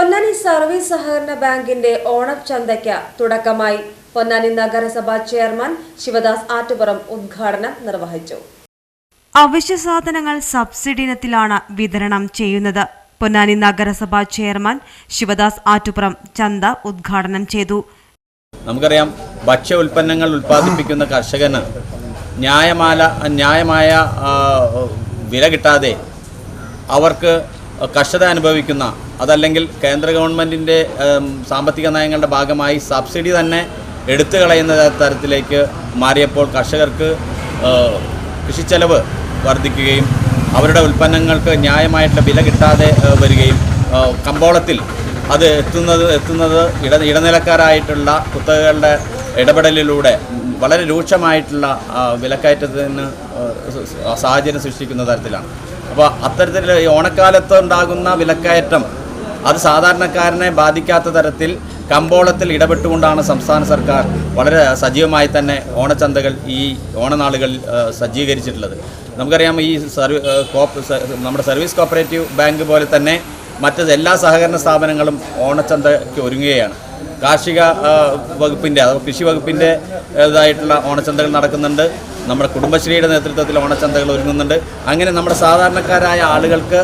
Ponnani service സഹകരണ ബാങ്കിന്റെ ഓണച്ചന്തയ്ക്ക് തുടക്കമായി. പൊന്നാനി നഗരസഭാ ചെയർമാൻ ശിവദാസ് ആറ്റുപുറം ഉദ്ഘാടനം നിർവഹിച്ചു. അവശ്യ സാധനങ്ങൾ സബ്സിഡി ഇനത്തിലാണ് വിതരണം ചെയ്യുന്നത്. പൊന്നാനി നഗരസഭാ ചെയർമാൻ ശിവദാസ് ആറ്റുപുറം ചന്ത ഉദ്ഘാടനം ചെയ്തു. നമുക്കറിയാം, ഭക്ഷ്യ ഉൽപ്പന്നങ്ങൾ ഉൽപ്പാദിപ്പിക്കുന്ന കർഷകന് ന്യായമായ വില കിട്ടാതെ അവർക്ക് കഷ്ടത അനുഭവിക്കുന്ന, അതല്ലെങ്കിൽ കേന്ദ്ര ഗവൺമെൻറ്റിൻ്റെ സാമ്പത്തിക നയങ്ങളുടെ ഭാഗമായി സബ്സിഡി തന്നെ എടുത്തു കളയുന്ന തരത്തിലേക്ക് മാറിയപ്പോൾ കർഷകർക്ക് കൃഷിച്ചെലവ് വർദ്ധിക്കുകയും അവരുടെ ഉൽപ്പന്നങ്ങൾക്ക് ന്യായമായിട്ടുള്ള വില കിട്ടാതെ വരികയും കമ്പോളത്തിൽ അത് എത്തുന്നത് ഇടനിലക്കാരായിട്ടുള്ള കുത്തകകളുടെ ഇടപെടലിലൂടെ വളരെ രൂക്ഷമായിട്ടുള്ള വിലക്കയറ്റത്തിന് സാഹചര്യം സൃഷ്ടിക്കുന്ന തരത്തിലാണ്. അപ്പോൾ അത്തരത്തിൽ ഈ ഓണക്കാലത്ത് ഉണ്ടാകുന്ന വിലക്കയറ്റം അത് സാധാരണക്കാരനെ ബാധിക്കാത്ത തരത്തിൽ കമ്പോളത്തിൽ ഇടപെട്ടുകൊണ്ടാണ് സംസ്ഥാന സർക്കാർ വളരെ സജീവമായി തന്നെ ഓണച്ചന്തകൾ ഈ ഓണനാളുകളിൽ സജ്ജീകരിച്ചിട്ടുള്ളത്. നമുക്കറിയാം, ഈ നമ്മുടെ സർവീസ് കോപ്പറേറ്റീവ് ബാങ്ക് പോലെ തന്നെ മറ്റ് എല്ലാ സഹകരണ സ്ഥാപനങ്ങളും ഓണച്ചന്തയ്ക്ക് ഒരുങ്ങുകയാണ്. കാർഷിക വകുപ്പിൻ്റെ, കൃഷി വകുപ്പിൻ്റെതായിട്ടുള്ള ഓണച്ചന്തകൾ നടക്കുന്നുണ്ട്. നമ്മുടെ കുടുംബശ്രീയുടെ നേതൃത്വത്തിൽ ഓണച്ചന്തകൾ ഒരുങ്ങുന്നുണ്ട്. അങ്ങനെ നമ്മുടെ സാധാരണക്കാരായ ആളുകൾക്ക്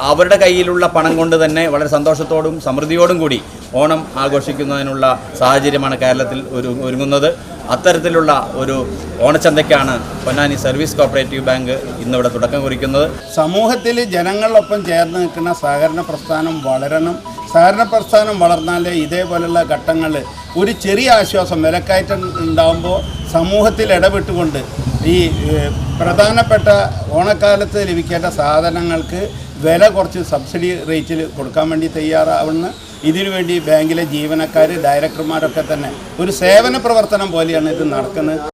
അവരുടെ കയ്യിലുള്ള പണം കൊണ്ട് തന്നെ വളരെ സന്തോഷത്തോടും സമൃദ്ധിയോടും കൂടി ഓണം ആഘോഷിക്കുന്നതിനുള്ള സാഹചര്യമാണ് കേരളത്തിൽ ഒരുങ്ങുന്നത്. അത്തരത്തിലുള്ള ഒരു ഓണച്ചന്തയ്ക്കാണ് പൊന്നാനി സർവീസ് കോപ്പറേറ്റീവ് ബാങ്ക് ഇന്നിവിടെ തുടക്കം കുറിക്കുന്നത്. സമൂഹത്തിൽ ജനങ്ങളൊപ്പം ചേർന്ന് നിൽക്കുന്ന സഹകരണ പ്രസ്ഥാനം വളരണം. സഹകരണ പ്രസ്ഥാനം വളർന്നാലേ ഇതേപോലുള്ള ഘട്ടങ്ങളിൽ ഒരു ചെറിയ ആശ്വാസം, വിലക്കയറ്റം ഉണ്ടാകുമ്പോൾ സമൂഹത്തിൽ ഇടപെട്ടുകൊണ്ട് ഈ പ്രധാനപ്പെട്ട ഓണക്കാലത്ത് ലഭിക്കേണ്ട സാധനങ്ങൾക്ക് വില കുറച്ച് സബ്സിഡി റേറ്റിൽ കൊടുക്കാൻ വേണ്ടി തയ്യാറാവുന്ന, ഇതിനുവേണ്ടി ബാങ്കിലെ ജീവനക്കാർ, ഡയറക്ടർമാരൊക്കെ തന്നെ ഒരു സേവന പ്രവർത്തനം പോലെയാണ് ഇത് നടക്കുന്നത്.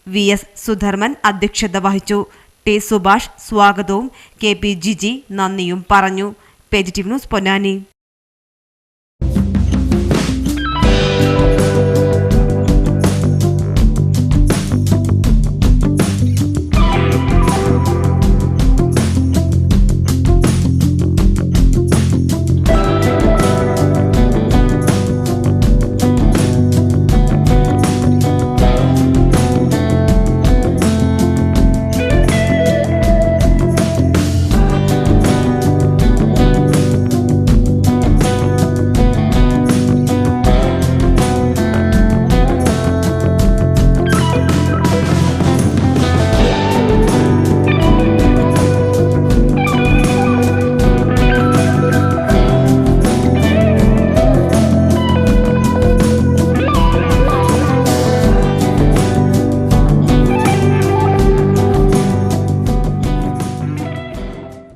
VS സുധർമ്മൻ അധ്യക്ഷത വഹിച്ചു. ടി സുഭാഷ് സ്വാഗതവും KP ജിജി നന്ദിയും പറഞ്ഞു. PGTV news Ponnani.